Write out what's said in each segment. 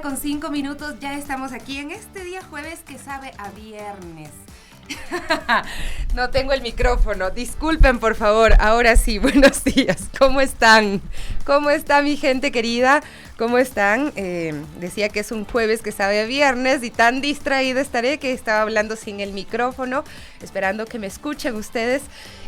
1:05, ya estamos aquí en este día jueves que sabe a viernes. No tengo el micrófono, disculpen por favor. Ahora sí, buenos días, ¿cómo están? ¿Cómo está mi gente querida? ¿Cómo están? Decía que es un jueves que sabe a viernes y tan distraída estaré que estaba hablando sin el micrófono, esperando que me escuchen ustedes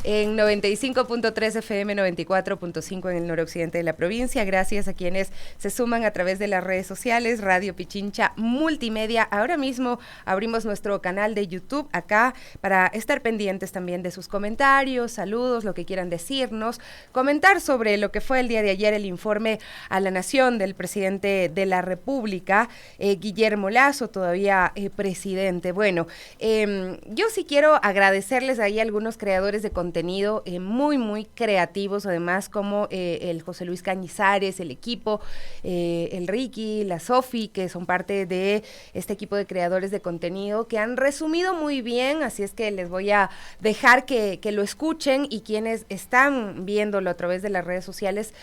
en 95.3 FM, 94.5 en el noroccidente de la provincia. Gracias a quienes se suman a través de las redes sociales, Radio Pichincha Multimedia. Ahora mismo abrimos nuestro canal de YouTube acá para estar pendientes también de sus comentarios, saludos, lo que quieran decirnos, comentar sobre lo que fue el día de ayer el informe a la Nación del presidente de la República, Guillermo Lasso, todavía presidente. Bueno, yo sí quiero agradecerles ahí a algunos creadores de contenido muy creativos, además como el José Luis Cañizares, el equipo, el Ricky, la Sofi, que son parte de este equipo de creadores de contenido, que han resumido muy bien, así es que les voy a dejar que lo escuchen, y quienes están viéndolo a través de las redes sociales,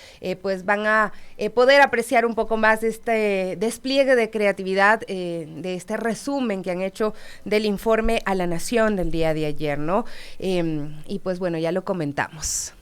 pues van a poder apreciar un poco más de este despliegue de creatividad, de este resumen que han hecho del informe a la Nación del día de ayer, ¿no? Y pues bueno, ya lo comentamos.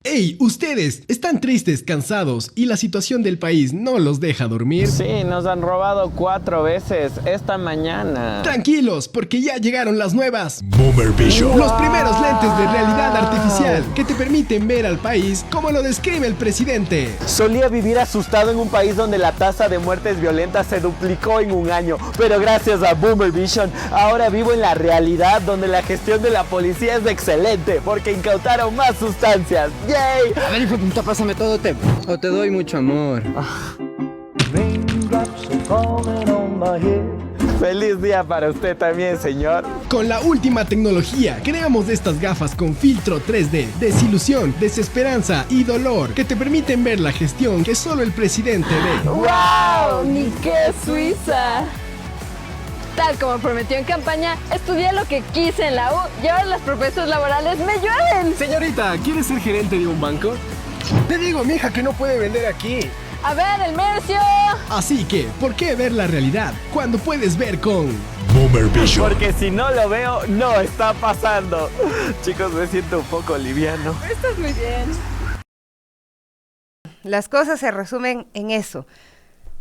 ¡Ey! Ustedes están tristes, cansados y la situación del país no los deja dormir. Sí, nos han robado 4 veces esta mañana. Tranquilos, porque ya llegaron las nuevas Boomer Vision. Los primeros lentes de realidad artificial que te permiten ver al país como lo describe el presidente. Solía vivir asustado en un país donde la tasa de muertes violentas se duplicó en un año, pero gracias a Boomer Vision ahora vivo en la realidad donde la gestión de la policía es excelente porque incautaron más sustancias. ¡Yay! A ver, hijo de puta, pásame todo o te doy mucho amor. Feliz día para usted también, señor. Con la última tecnología, creamos estas gafas con filtro 3D, desilusión, desesperanza y dolor, que te permiten ver la gestión que solo el presidente ve. ¡Wow! ¡Ni qué Suiza! Tal como prometió en campaña, estudié lo que quise en la U y ahora las propuestas laborales me llueven. Señorita, ¿quiere ser gerente de un banco? Te digo, mija, que no puede vender aquí. A ver, el Mercio. Así que, ¿por qué ver la realidad cuando puedes ver con Boomer Vision? Porque si no lo veo, no está pasando. Chicos, me siento un poco liviano. Estás muy bien. Las cosas se resumen en eso.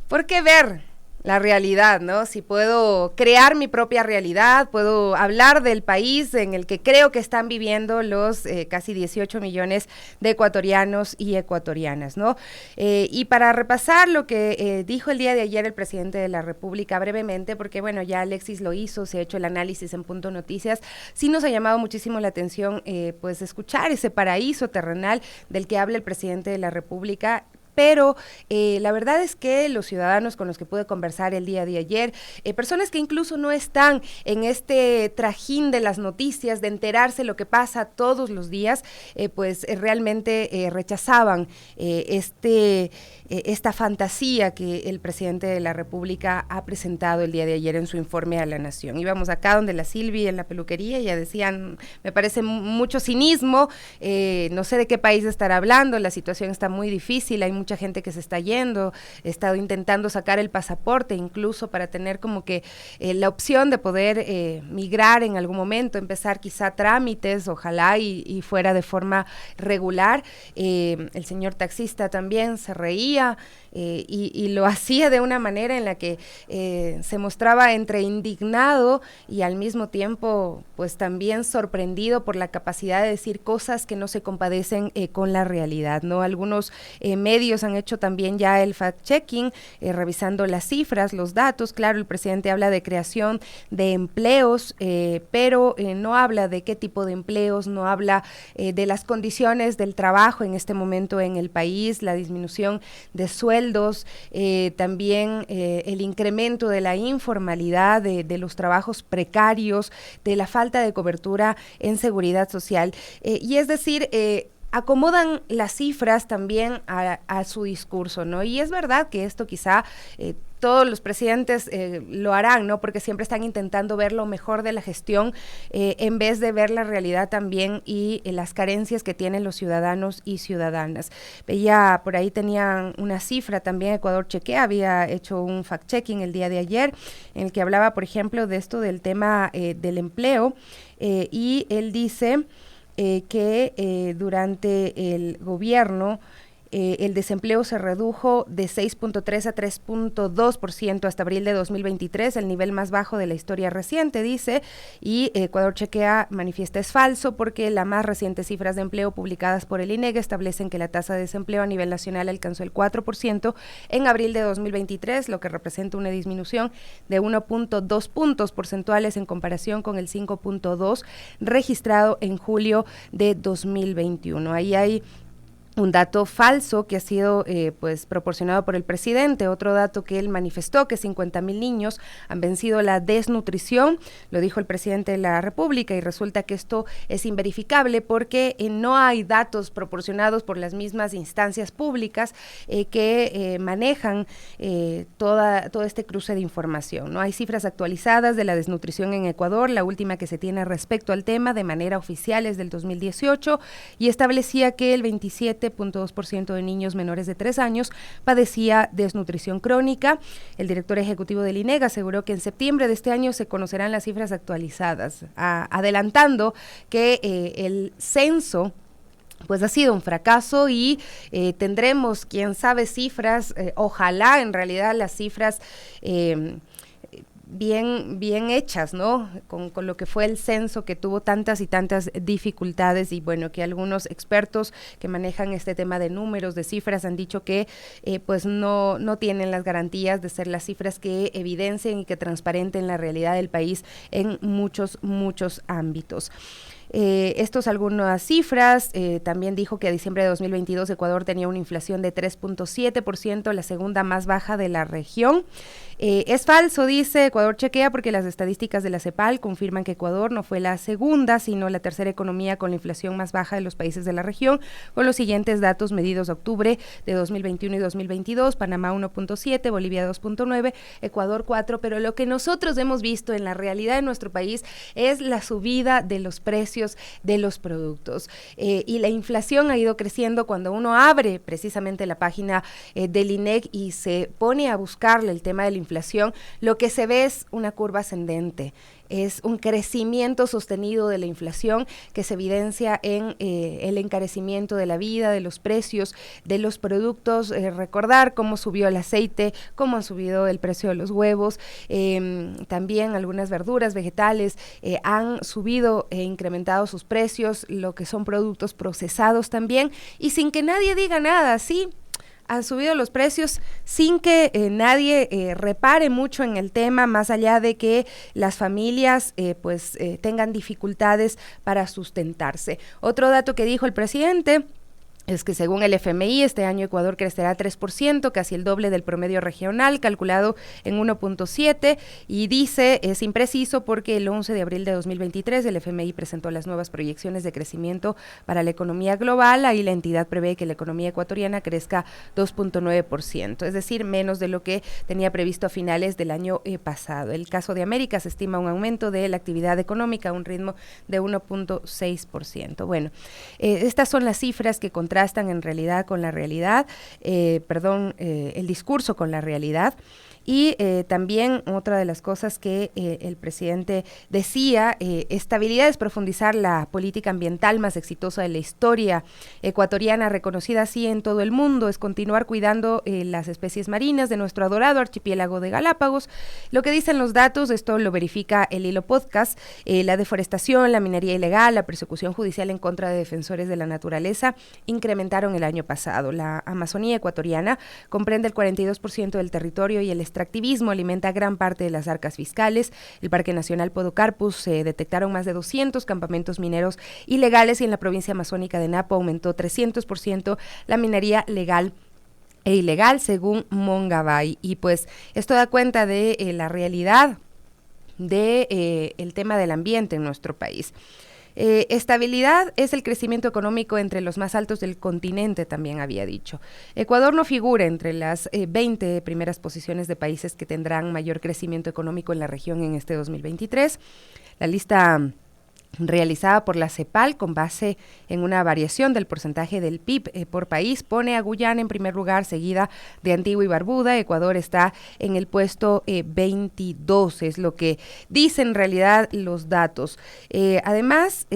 ¿Por qué ver la realidad, no? Si puedo crear mi propia realidad, puedo hablar del país en el que creo que están viviendo los casi 18 millones de ecuatorianos y ecuatorianas, ¿no? Y para repasar lo que dijo el día de ayer el presidente de la República brevemente, porque bueno, ya Alexis lo hizo, se ha hecho el análisis en Punto Noticias, sí nos ha llamado muchísimo la atención pues escuchar ese paraíso terrenal del que habla el presidente de la República. Pero la verdad es que los ciudadanos con los que pude conversar el día de ayer, personas que incluso no están en este trajín de las noticias, de enterarse lo que pasa todos los días, pues realmente rechazaban esta fantasía que el presidente de la República ha presentado el día de ayer en su informe a la Nación. Íbamos acá donde la Silvi en la peluquería y ya decían, me parece mucho cinismo, no sé de qué país estará hablando, la situación está muy difícil, hay mucha gente que se está yendo, he estado intentando sacar el pasaporte incluso para tener como que la opción de poder migrar en algún momento, empezar quizá trámites, ojalá y fuera de forma regular. El señor taxista también se reía y lo hacía de una manera en la que se mostraba entre indignado y al mismo tiempo pues también sorprendido por la capacidad de decir cosas que no se compadecen con la realidad, ¿no? Algunos medios han hecho también ya el fact-checking, revisando las cifras, los datos. Claro, el presidente habla de creación de empleos, pero no habla de qué tipo de empleos, no habla de las condiciones del trabajo en este momento en el país, la disminución de sueldos, también el incremento de la informalidad, de los trabajos precarios, de la falta de cobertura en seguridad social. Y es decir, acomodan las cifras también a su discurso, ¿no? Y es verdad que esto quizá todos los presidentes lo harán, ¿no? Porque siempre están intentando ver lo mejor de la gestión en vez de ver la realidad también y las carencias que tienen los ciudadanos y ciudadanas. Veía, por ahí tenían una cifra también, Ecuador Chequea había hecho un fact-checking el día de ayer, en el que hablaba, por ejemplo, de esto del tema del empleo, y él dice que durante el gobierno el desempleo se redujo de 6.3 a 3.2% hasta abril de 2023, el nivel más bajo de la historia reciente, dice, y Ecuador Chequea manifiesta es falso porque las más recientes cifras de empleo publicadas por el INEGI establecen que la tasa de desempleo a nivel nacional alcanzó el 4% en abril de 2023, lo que representa una disminución de 1.2 puntos porcentuales en comparación con el 5.2 registrado en julio de 2021. Ahí hay un dato falso que ha sido pues proporcionado por el presidente, otro dato que él manifestó, que 50,000 niños han vencido la desnutrición, lo dijo el presidente de la República, y resulta que esto es inverificable porque no hay datos proporcionados por las mismas instancias públicas que manejan todo este cruce de información. No hay cifras actualizadas de la desnutrición en Ecuador, la última que se tiene respecto al tema de manera oficial es del 2018 y establecía que el 27.2% de niños menores de 3 años padecía desnutrición crónica. El director ejecutivo del INEGI aseguró que en septiembre de este año se conocerán las cifras actualizadas, adelantando que el censo pues ha sido un fracaso y tendremos, quién sabe, cifras, ojalá en realidad las cifras bien hechas, ¿no? Con lo que fue el censo, que tuvo tantas y tantas dificultades, y bueno, que algunos expertos que manejan este tema de números, de cifras, han dicho que pues no tienen las garantías de ser las cifras que evidencien y que transparenten la realidad del país en muchos ámbitos. Estos algunas cifras, también dijo que a diciembre de 2022 Ecuador tenía una inflación de 3.7%, la segunda más baja de la región. Es falso, dice Ecuador Chequea, porque las estadísticas de la CEPAL confirman que Ecuador no fue la segunda, sino la tercera economía con la inflación más baja de los países de la región, con los siguientes datos medidos de octubre de 2021 y 2022, Panamá 1.7, Bolivia 2.9, Ecuador 4, pero lo que nosotros hemos visto en la realidad de nuestro país es la subida de los precios de los productos, y la inflación ha ido creciendo. Cuando uno abre precisamente la página del INEGI y se pone a buscarle el tema de la inflación, lo que se ve es una curva ascendente. Es un crecimiento sostenido de la inflación que se evidencia en el encarecimiento de la vida, de los precios, de los productos. Recordar cómo subió el aceite, cómo ha subido el precio de los huevos, también algunas verduras, vegetales, han subido e incrementado sus precios, lo que son productos procesados también, y sin que nadie diga nada, ¿sí? Han subido los precios sin que nadie repare mucho en el tema, más allá de que las familias tengan dificultades para sustentarse. Otro dato que dijo el presidente es que según el FMI, este año Ecuador crecerá 3%, casi el doble del promedio regional, calculado en 1.7, y dice, es impreciso porque el 11 de abril de 2023 el FMI presentó las nuevas proyecciones de crecimiento para la economía global. Ahí la entidad prevé que la economía ecuatoriana crezca 2.9%, es decir, menos de lo que tenía previsto a finales del año pasado. El caso de América se estima un aumento de la actividad económica a un ritmo de 1.6%. Bueno, estas son las cifras que contrastan en realidad con la realidad, el discurso con la realidad. Y también otra de las cosas que el presidente decía, estabilidad es profundizar la política ambiental más exitosa de la historia ecuatoriana, reconocida así en todo el mundo, es continuar cuidando las especies marinas de nuestro adorado archipiélago de Galápagos. Lo que dicen los datos, esto lo verifica el Hilo Podcast, la deforestación, la minería ilegal, la persecución judicial en contra de defensores de la naturaleza incrementaron el año pasado. La Amazonía ecuatoriana comprende el 42% del territorio y el extractivismo alimenta gran parte de las arcas fiscales. El Parque Nacional Podocarpus se detectaron más de 200 campamentos mineros ilegales, y en la provincia amazónica de Napo aumentó 300% la minería legal e ilegal, según Mongabay. Y pues esto da cuenta de la realidad de el tema del ambiente en nuestro país. Estabilidad es el crecimiento económico entre los más altos del continente, también había dicho. Ecuador no figura entre las 20 primeras posiciones de países que tendrán mayor crecimiento económico en la región en este 2023. La lista realizada por la CEPAL con base en una variación del porcentaje del PIB por país, pone a Guyana en primer lugar, seguida de Antigua y Barbuda. Ecuador está en el puesto 22, es lo que dicen en realidad los datos. Además,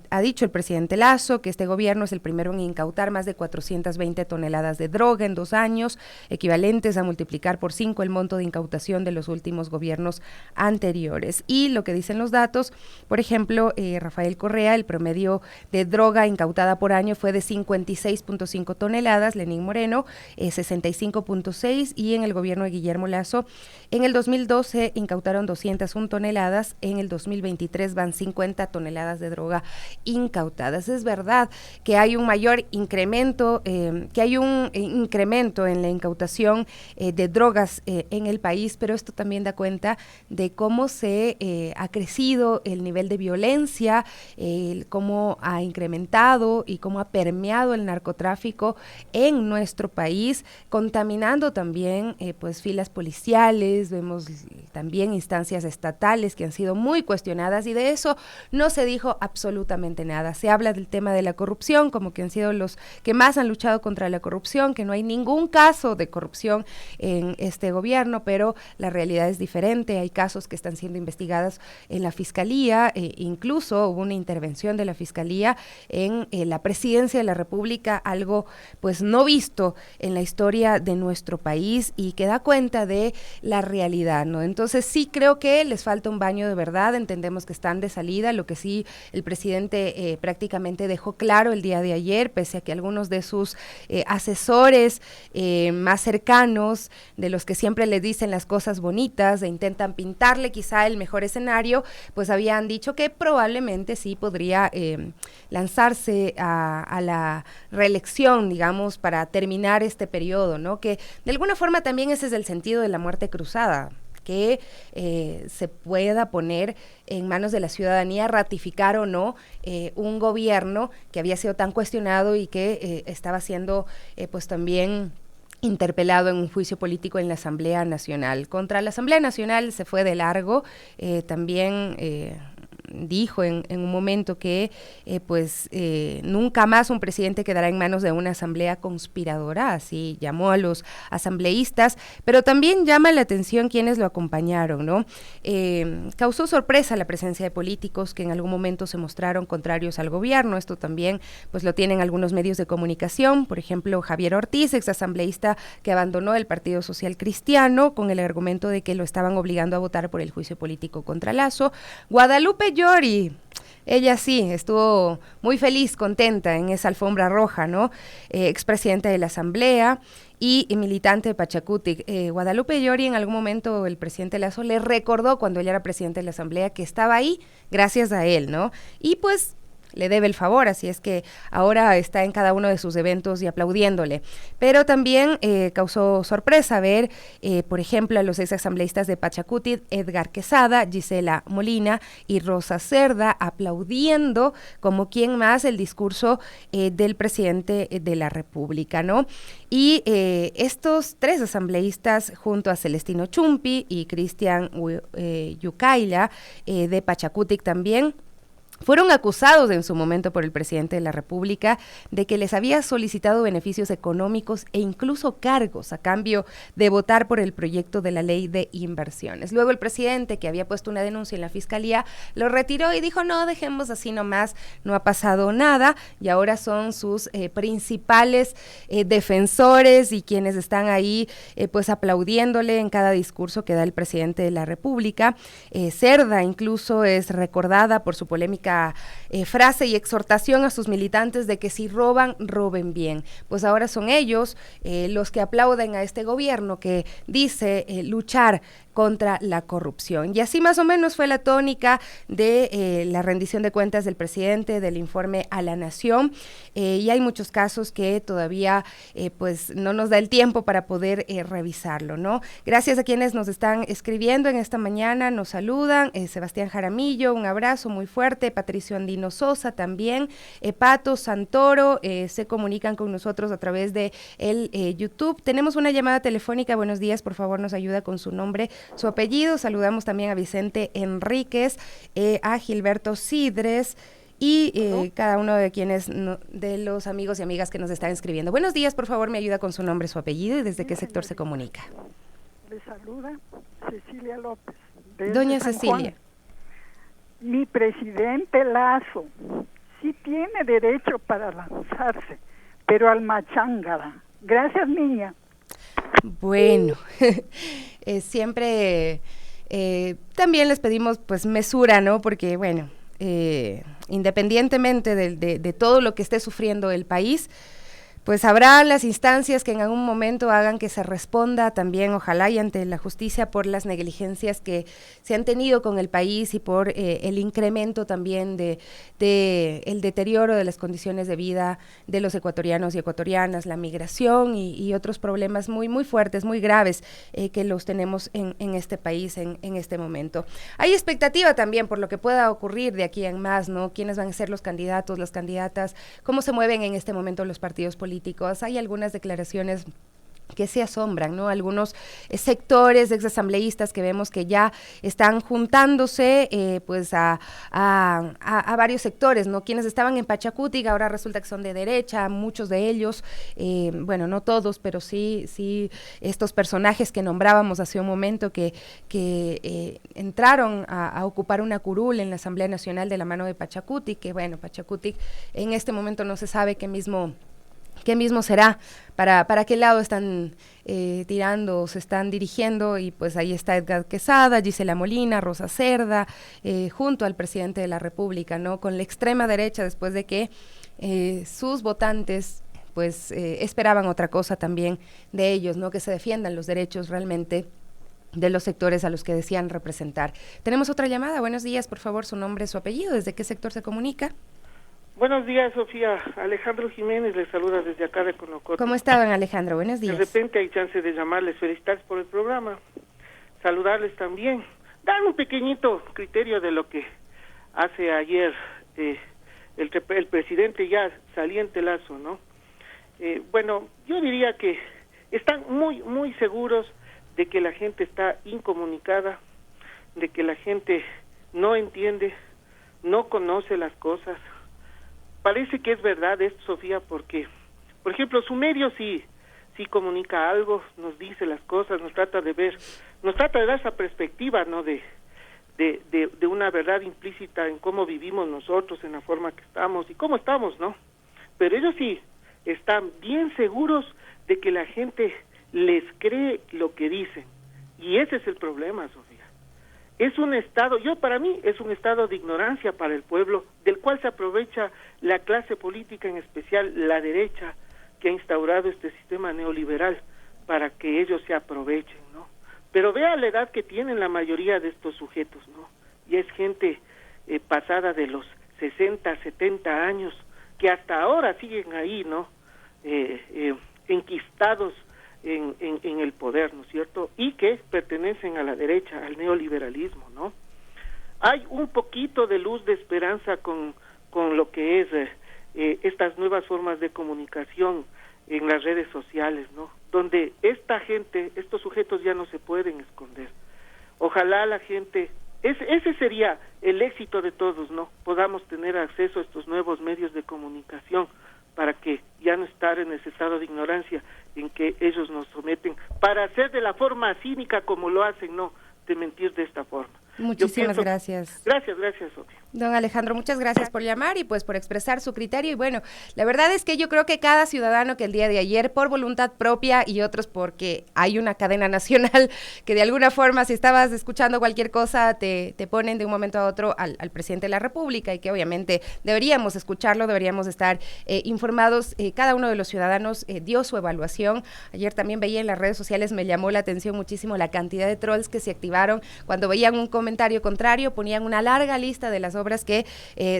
ha dicho el presidente Lasso que este gobierno es el primero en incautar más de 420 toneladas de droga en 2 años, equivalentes a multiplicar por 5 el monto de incautación de los últimos gobiernos anteriores. Y lo que dicen los datos, por ejemplo, Rafael Correa, el promedio de droga incautada por año fue de 56.5 toneladas, Lenín Moreno 65.6 y en el gobierno de Guillermo Lasso en el 2012 incautaron 201 toneladas, en el 2023 van 50 toneladas de droga incautadas. Es verdad que hay un mayor incremento, en la incautación de drogas en el país, pero esto también da cuenta de cómo se ha crecido el nivel de violencia, cómo ha incrementado y cómo ha permeado el narcotráfico en nuestro país, contaminando también pues filas policiales. Vemos también instancias estatales que han sido muy cuestionadas y de eso no se dijo absolutamente nada. Se habla del tema de la corrupción, como que han sido los que más han luchado contra la corrupción, que no hay ningún caso de corrupción en este gobierno, pero la realidad es diferente. Hay casos que están siendo investigados en la Fiscalía, incluso hubo una intervención de la Fiscalía en la Presidencia de la República, algo pues no visto en la historia de nuestro país y que da cuenta de la realidad, ¿no? Entonces sí creo que les falta un baño de verdad, entendemos que están de salida, lo que sí el presidente prácticamente dejó claro el día de ayer, pese a que algunos de sus asesores más cercanos, de los que siempre le dicen las cosas bonitas, e intentan pintarle quizá el mejor escenario, pues habían dicho que probablemente sí podría lanzarse a la reelección, digamos, para terminar este periodo, ¿no? Que de alguna forma también ese es el sentido de la muerte cruzada, que se pueda poner en manos de la ciudadanía ratificar o no un gobierno que había sido tan cuestionado y que estaba siendo pues también interpelado en un juicio político en la Asamblea Nacional. Contra la Asamblea Nacional se fue de largo, también dijo en un momento que nunca más un presidente quedará en manos de una asamblea conspiradora, así llamó a los asambleístas, pero también llama la atención quienes lo acompañaron, ¿no? Causó sorpresa la presencia de políticos que en algún momento se mostraron contrarios al gobierno. Esto también pues lo tienen algunos medios de comunicación, por ejemplo Javier Ortiz, exasambleísta que abandonó el Partido Social Cristiano con el argumento de que lo estaban obligando a votar por el juicio político contra Lasso. Guadalupe Llori, ella sí, estuvo muy feliz, contenta en esa alfombra roja, ¿no? Expresidenta de la Asamblea y militante de Pachacutic. Guadalupe Llori, en algún momento el presidente Lasso le recordó cuando ella era presidente de la Asamblea que estaba ahí gracias a él, ¿no? Y pues le debe el favor, así es que ahora está en cada uno de sus eventos y aplaudiéndole. Pero también causó sorpresa ver, por ejemplo, a los exasambleístas de Pachacuti, Edgar Quesada, Gisela Molina y Rosa Cerda, aplaudiendo como quien más el discurso del presidente de la República, ¿no? Y estos 3 asambleístas, junto a Celestino Chumpi y Cristian Yucaila, de Pachacutic también, fueron acusados en su momento por el presidente de la República de que les había solicitado beneficios económicos e incluso cargos a cambio de votar por el proyecto de la ley de inversiones. Luego el presidente, que había puesto una denuncia en la Fiscalía, lo retiró y dijo, no, dejemos así nomás, no ha pasado nada, y ahora son sus principales defensores y quienes están ahí pues aplaudiéndole en cada discurso que da el presidente de la República. Cerda incluso es recordada por su polémica frase y exhortación a sus militantes de que si roban, roben bien. Pues ahora son ellos los que aplauden a este gobierno que dice luchar contra la corrupción. Y así más o menos fue la tónica de la rendición de cuentas del presidente, del informe a la Nación, y hay muchos casos que todavía pues no nos da el tiempo para poder revisarlo, ¿no? Gracias a quienes nos están escribiendo en esta mañana, nos saludan, Sebastián Jaramillo, un abrazo muy fuerte, Patricio Andino Sosa también, Pato Santoro, se comunican con nosotros a través de el YouTube. Tenemos una llamada telefónica, buenos días, por favor nos ayuda con su nombre, su apellido. Saludamos también a Vicente Enríquez, a Gilberto Sidres y cada uno de quienes, de los amigos y amigas que nos están escribiendo. Buenos días, por favor me ayuda con su nombre, su apellido y desde qué sector se comunica. Le saluda Cecilia López. Doña San Cecilia. Juan. Mi presidente Lazo sí tiene derecho para lanzarse, pero al machangara. Gracias, niña. Bueno, siempre también les pedimos pues mesura, ¿no? Porque bueno, independientemente de todo lo que esté sufriendo el país, pues habrá las instancias que en algún momento hagan que se responda también, ojalá y ante la justicia, por las negligencias que se han tenido con el país y por el incremento también de el deterioro de las condiciones de vida de los ecuatorianos y ecuatorianas, la migración y otros problemas muy, muy fuertes, muy graves que los tenemos en este país en este momento. Hay expectativa también por lo que pueda ocurrir de aquí en más, ¿no? ¿Quiénes van a ser los candidatos, las candidatas? ¿Cómo se mueven en este momento los partidos políticos? Hay algunas declaraciones que se asombran, ¿no? Algunos sectores exasambleístas que vemos que ya están juntándose pues a varios sectores, ¿no? Quienes estaban en Pachacutic ahora resulta que son de derecha, muchos de ellos, bueno, no todos, pero sí estos personajes que nombrábamos hace un momento que entraron a ocupar una curul en la Asamblea Nacional de la mano de Pachacutic, que bueno, Pachacutic en este momento no se sabe qué mismo será, para qué lado están tirando o se están dirigiendo, y pues ahí está Edgar Quesada, Gisela Molina, Rosa Cerda, junto al presidente de la República, ¿no? Con la extrema derecha, después de que sus votantes pues esperaban otra cosa también de ellos, ¿no? Que se defiendan los derechos realmente de los sectores a los que decían representar. Tenemos otra llamada, buenos días, por favor, su nombre, su apellido, ¿desde qué sector se comunica? Buenos días, Sofía. Alejandro Jiménez les saluda desde acá de Conocoto. ¿Cómo está, don Alejandro? Buenos días. De repente hay chance de llamarles, felicitarles por el programa, saludarles también, dar un pequeñito criterio de lo que hace ayer el presidente ya saliente Lazo, ¿no? Bueno, yo diría que están muy seguros de que la gente está incomunicada, de que la gente no entiende, no conoce las cosas. Parece que es verdad esto, Sofía, porque, por ejemplo, su medio sí comunica algo, nos dice las cosas, nos trata de dar esa perspectiva, ¿no? De una verdad implícita en cómo vivimos nosotros, en la forma que estamos y cómo estamos, ¿no? Pero ellos sí están bien seguros de que la gente les cree lo que dicen, y ese es el problema, Sofía. Es un estado, para mí es un estado de ignorancia para el pueblo, del cual se aprovecha la clase política, en especial la derecha, que ha instaurado este sistema neoliberal para que ellos se aprovechen, ¿no? Pero vea la edad que tienen la mayoría de estos sujetos, ¿no? Y es gente pasada de los 60, 70 años, que hasta ahora siguen ahí, ¿no? Enquistados en el poder, ¿no es cierto? Y que pertenecen a la derecha, al neoliberalismo, ¿no? Hay un poquito de luz de esperanza con lo que es estas nuevas formas de comunicación en las redes sociales, ¿no? Donde esta gente, estos sujetos ya no se pueden esconder. Ojalá la gente, ese sería el éxito de todos, ¿no? Podamos tener acceso a estos nuevos medios de comunicación para que ya no estar en ese estado de ignorancia en que ellos nos someten, para hacer de la forma cínica como lo hacen, no, de mentir de esta forma. Muchísimas gracias. Gracias, Sofía. Don Alejandro, muchas gracias por llamar y pues por expresar su criterio. Y bueno, la verdad es que yo creo que cada ciudadano que el día de ayer, por voluntad propia y otros porque hay una cadena nacional que de alguna forma, si estabas escuchando cualquier cosa, te ponen de un momento a otro al presidente de la República, y que obviamente deberíamos escucharlo, deberíamos estar informados. Cada uno de los ciudadanos dio su evaluación. Ayer también veía en las redes sociales, me llamó la atención muchísimo la cantidad de trolls que se activaron cuando veían un comentario contrario, ponían una larga lista de las obras que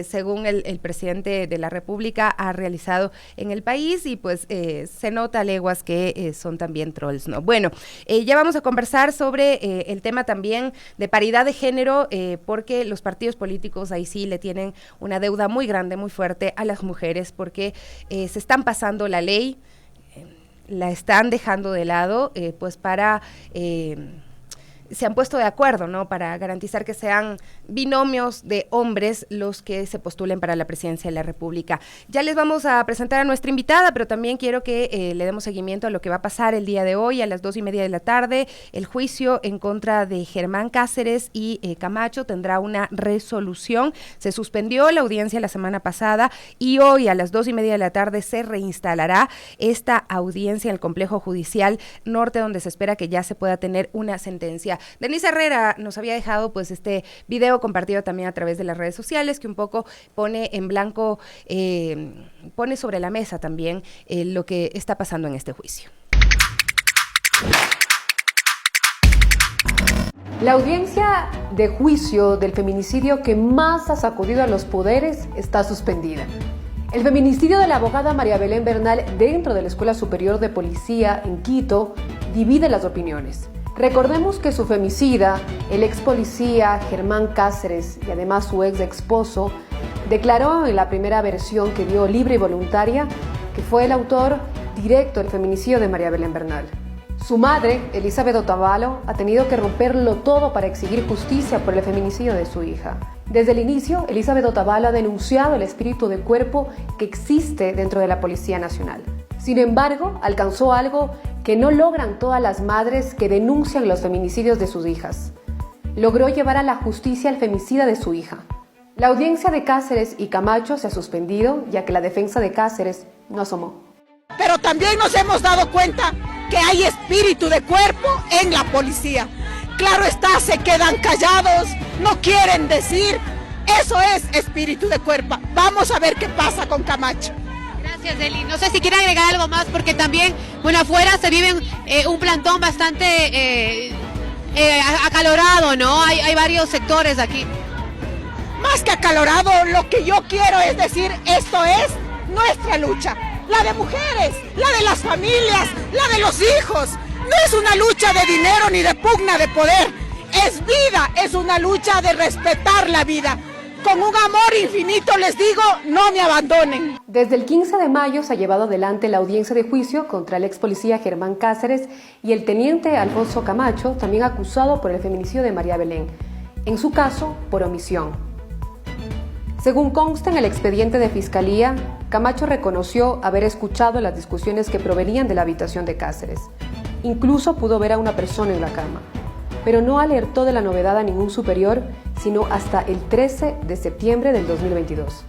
según el presidente de la República ha realizado en el país, y pues se nota a leguas que son también trolls, ¿no? Bueno, ya vamos a conversar sobre el tema también de paridad de género, porque los partidos políticos ahí sí le tienen una deuda muy grande, muy fuerte a las mujeres, porque se están pasando la ley, la están dejando de lado, pues para... se han puesto de acuerdo, ¿no?, para garantizar que sean binomios de hombres los que se postulen para la presidencia de la República. Ya les vamos a presentar a nuestra invitada, pero también quiero que le demos seguimiento a lo que va a pasar el día de hoy a las 2:30 de la tarde. El juicio en contra de Germán Cáceres y Camacho tendrá una resolución. Se suspendió la audiencia la semana pasada y hoy a las 2:30 de la tarde se reinstalará esta audiencia en el Complejo Judicial Norte, donde se espera que ya se pueda tener una sentencia. Denise Herrera nos había dejado pues este video compartido también a través de las redes sociales, que un poco pone en blanco, pone sobre la mesa también lo que está pasando en este juicio. La audiencia de juicio del feminicidio que más ha sacudido a los poderes está suspendida. El feminicidio de la abogada María Belén Bernal dentro de la Escuela Superior de Policía en Quito divide las opiniones. Recordemos que su femicida, el ex policía Germán Cáceres y además su ex esposo, declaró en la primera versión que dio libre y voluntaria que fue el autor directo del feminicidio de María Belén Bernal. Su madre, Elizabeth Otavalo, ha tenido que romperlo todo para exigir justicia por el feminicidio de su hija. Desde el inicio, Elizabeth Otavalo ha denunciado el espíritu de cuerpo que existe dentro de la Policía Nacional. Sin embargo, alcanzó algo que no logran todas las madres que denuncian los feminicidios de sus hijas. Logró llevar a la justicia al femicida de su hija. La audiencia de Cáceres y Camacho se ha suspendido, ya que la defensa de Cáceres no asomó. Pero también nos hemos dado cuenta que hay espíritu de cuerpo en la policía. Claro está, se quedan callados, no quieren decir. Eso es espíritu de cuerpo. Vamos a ver qué pasa con Camacho. Gracias, Deli. No sé si quiere agregar algo más, porque también, bueno, afuera se vive un plantón bastante acalorado, ¿no? Hay varios sectores aquí. Más que acalorado, lo que yo quiero es decir, esto es nuestra lucha. La de mujeres, la de las familias, la de los hijos. No es una lucha de dinero ni de pugna de poder. Es vida, es una lucha de respetar la vida. Con un amor infinito les digo, no me abandonen. Desde el 15 de mayo se ha llevado adelante la audiencia de juicio contra el ex policía Germán Cáceres y el teniente Alfonso Camacho, también acusado por el feminicidio de María Belén, en su caso por omisión. Según consta en el expediente de Fiscalía, Camacho reconoció haber escuchado las discusiones que provenían de la habitación de Cáceres. Incluso pudo ver a una persona en la cama, pero no alertó de la novedad a ningún superior, sino hasta el 13 de septiembre del 2022.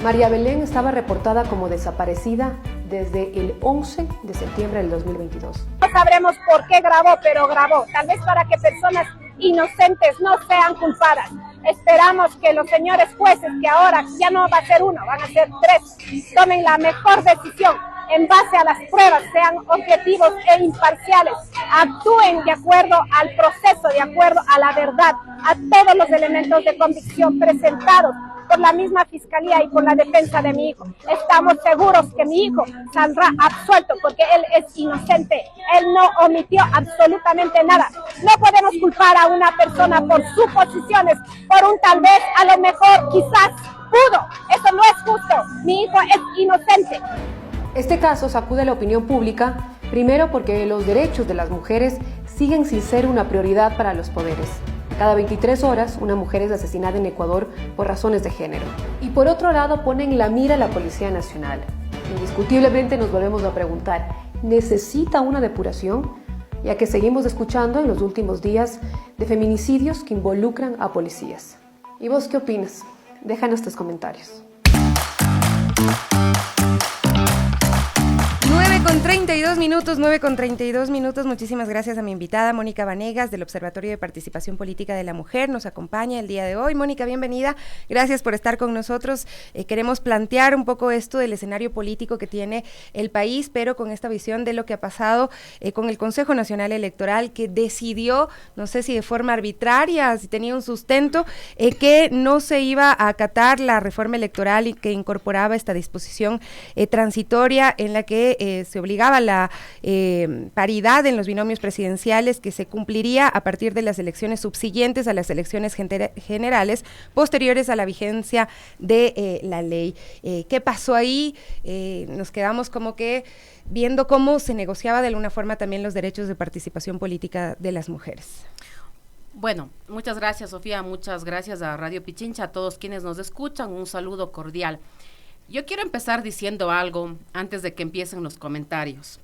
María Belén estaba reportada como desaparecida desde el 11 de septiembre del 2022. No sabremos por qué grabó, pero grabó, tal vez para que personas inocentes no sean culpadas. Esperamos que los señores jueces, que ahora ya no va a ser uno, van a ser 3, tomen la mejor decisión en base a las pruebas, sean objetivos e imparciales, actúen de acuerdo al proceso, de acuerdo a la verdad, a todos los elementos de convicción presentados por la misma Fiscalía y por la defensa de mi hijo. Estamos seguros que mi hijo saldrá absuelto porque él es inocente, él no omitió absolutamente nada. No podemos culpar a una persona por suposiciones, por un tal vez, a lo mejor, quizás, pudo. Eso no es justo, mi hijo es inocente. Este caso sacude a la opinión pública, primero porque los derechos de las mujeres siguen sin ser una prioridad para los poderes. Cada 23 horas, una mujer es asesinada en Ecuador por razones de género. Y por otro lado, pone en la mira a la Policía Nacional. Indiscutiblemente nos volvemos a preguntar, ¿necesita una depuración? Ya que seguimos escuchando en los últimos días de feminicidios que involucran a policías. ¿Y vos qué opinas? Déjanos tus comentarios. 9:32 minutos. Muchísimas gracias a mi invitada, Mónica Vanegas, del Observatorio de Participación Política de la Mujer. Nos acompaña el día de hoy. Mónica, bienvenida. Gracias por estar con nosotros. Queremos plantear un poco esto del escenario político que tiene el país, pero con esta visión de lo que ha pasado con el Consejo Nacional Electoral, que decidió, no sé si de forma arbitraria, si tenía un sustento, que no se iba a acatar la reforma electoral y que incorporaba esta disposición transitoria en la que se obligaba la paridad en los binomios presidenciales, que se cumpliría a partir de las elecciones subsiguientes a las elecciones generales posteriores a la vigencia de la ley. ¿Qué pasó ahí? Nos quedamos como que viendo cómo se negociaba de alguna forma también los derechos de participación política de las mujeres. Bueno, muchas gracias, Sofía, muchas gracias a Radio Pichincha, a todos quienes nos escuchan, un saludo cordial. Yo quiero empezar diciendo algo antes de que empiecen los comentarios.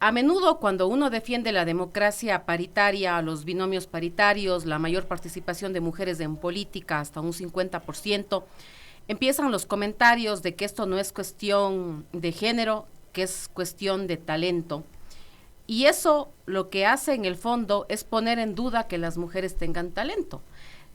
A menudo cuando uno defiende la democracia paritaria, los binomios paritarios, la mayor participación de mujeres en política, hasta un 50%, empiezan los comentarios de que esto no es cuestión de género, que es cuestión de talento. Y eso lo que hace en el fondo es poner en duda que las mujeres tengan talento.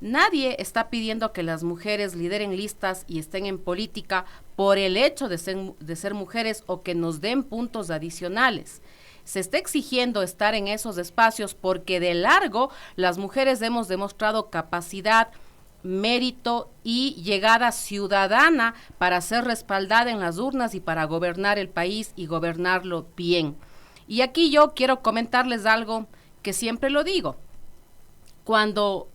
Nadie está pidiendo que las mujeres lideren listas y estén en política por el hecho de ser mujeres o que nos den puntos adicionales. Se está exigiendo estar en esos espacios porque de largo las mujeres hemos demostrado capacidad, mérito y llegada ciudadana para ser respaldada en las urnas y para gobernar el país y gobernarlo bien. Y aquí yo quiero comentarles algo que siempre lo digo. Cuando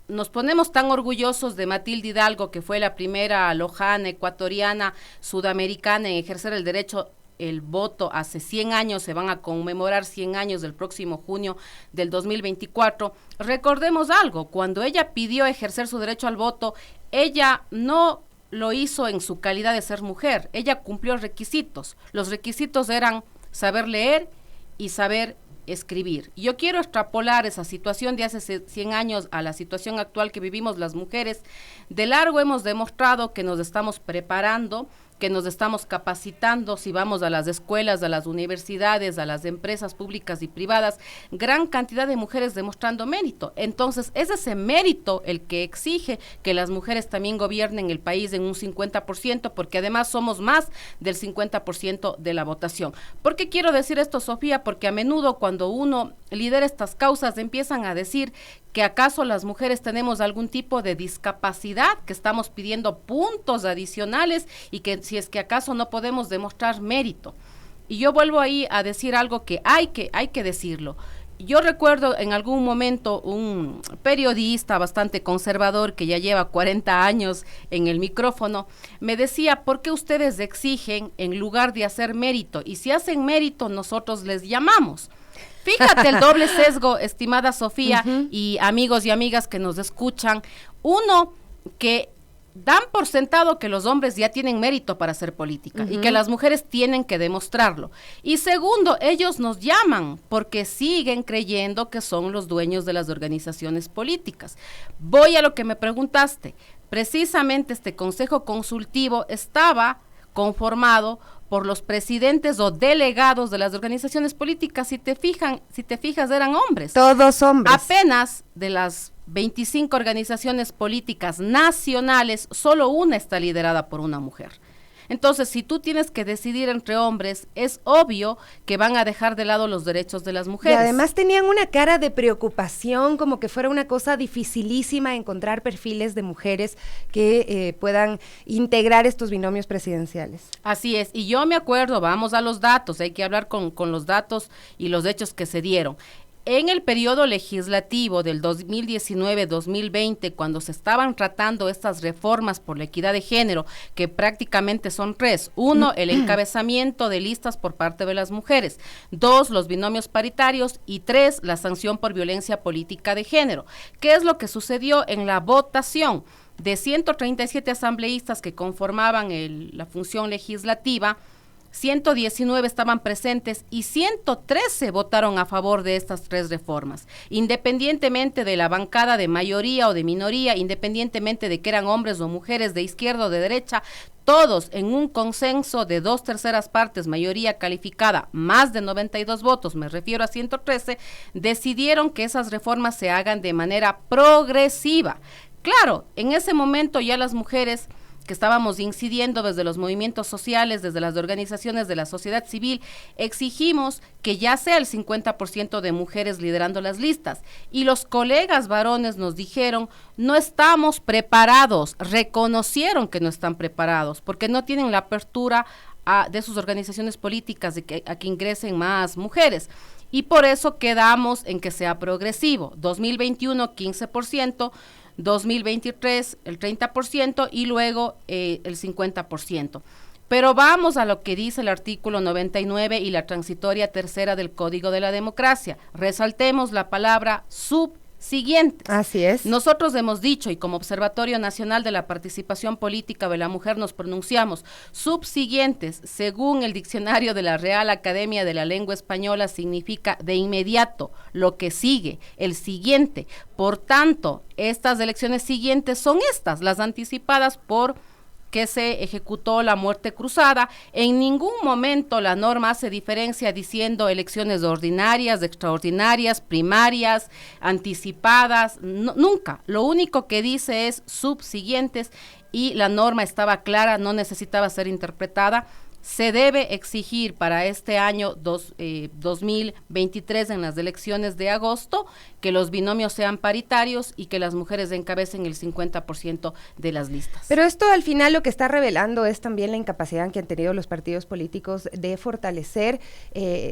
nos ponemos tan orgullosos de Matilde Hidalgo, que fue la primera lojana ecuatoriana sudamericana en ejercer el derecho el voto hace 100 años, se van a conmemorar 100 años del próximo junio del 2024, recordemos algo, cuando ella pidió ejercer su derecho al voto, ella no lo hizo en su calidad de ser mujer, ella cumplió requisitos, los requisitos eran saber leer y saber escribir. Yo quiero extrapolar esa situación de hace 100 años a la situación actual que vivimos las mujeres. De largo hemos demostrado que nos estamos preparando, que nos estamos capacitando, si vamos a las escuelas, a las universidades, a las empresas públicas y privadas, gran cantidad de mujeres demostrando mérito. Entonces, es ese mérito el que exige que las mujeres también gobiernen el país en un 50%, porque además somos más del 50% de la votación. ¿Por qué quiero decir esto, Sofía? Porque a menudo cuando uno lidera estas causas empiezan a decir que acaso las mujeres tenemos algún tipo de discapacidad, que estamos pidiendo puntos adicionales y que si es que acaso no podemos demostrar mérito. Y yo vuelvo ahí a decir algo que hay que decirlo. Yo recuerdo en algún momento un periodista bastante conservador que ya lleva 40 años en el micrófono, me decía, ¿por qué ustedes exigen en lugar de hacer mérito? Y si hacen mérito, nosotros les llamamos. Fíjate el doble sesgo, estimada Sofía, y amigos y amigas que nos escuchan. Uno, que dan por sentado que los hombres ya tienen mérito para hacer política y que las mujeres tienen que demostrarlo. Y segundo, ellos nos llaman porque siguen creyendo que son los dueños de las organizaciones políticas. Voy a lo que me preguntaste. Precisamente este consejo consultivo estaba conformado por los presidentes o delegados de las organizaciones políticas. Si te fijas, eran hombres. Todos hombres. Apenas de las 25 organizaciones políticas nacionales, solo una está liderada por una mujer. Entonces, si tú tienes que decidir entre hombres, es obvio que van a dejar de lado los derechos de las mujeres. Y además tenían una cara de preocupación, como que fuera una cosa dificilísima encontrar perfiles de mujeres que puedan integrar estos binomios presidenciales. Así es, y yo me acuerdo, vamos a los datos, hay que hablar con los datos y los hechos que se dieron. En el periodo legislativo del 2019-2020, cuando se estaban tratando estas reformas por la equidad de género, que prácticamente son tres: uno, el encabezamiento de listas por parte de las mujeres; dos, los binomios paritarios; y tres, la sanción por violencia política de género. ¿Qué es lo que sucedió en la votación? De 137 asambleístas que conformaban la función legislativa, 119 estaban presentes y 113 votaron a favor de estas 3 reformas, independientemente de la bancada de mayoría o de minoría, independientemente de que eran hombres o mujeres, de izquierda o de derecha. Todos en un consenso de 2/3 partes, mayoría calificada, más de 92 votos, me refiero a 113, decidieron que esas reformas se hagan de manera progresiva. Claro, en ese momento ya las mujeres que estábamos incidiendo desde los movimientos sociales, desde las organizaciones de la sociedad civil, exigimos que ya sea el 50% de mujeres liderando las listas. Y los colegas varones nos dijeron, no estamos preparados, reconocieron que no están preparados, porque no tienen la apertura de sus organizaciones políticas a que ingresen más mujeres. Y por eso quedamos en que sea progresivo. 2021, 15%. 2023 el 30% y luego el 50%. Pero vamos a lo que dice el artículo 99 y la transitoria tercera del Código de la Democracia. Resaltemos la palabra subsiguientes. Así es. Nosotros hemos dicho, y como Observatorio Nacional de la Participación Política de la Mujer nos pronunciamos, subsiguientes, según el diccionario de la Real Academia de la Lengua Española, significa de inmediato, lo que sigue, el siguiente. Por tanto, estas elecciones siguientes son estas, las anticipadas por que se ejecutó la muerte cruzada. En ningún momento la norma hace diferencia diciendo elecciones ordinarias, extraordinarias, primarias, anticipadas, nunca. Lo único que dice es subsiguientes y la norma estaba clara, no necesitaba ser interpretada. Se debe exigir para este año 2023 en las elecciones de agosto que los binomios sean paritarios y que las mujeres encabecen el 50% de las listas. Pero esto al final lo que está revelando es también la incapacidad que han tenido los partidos políticos de fortalecer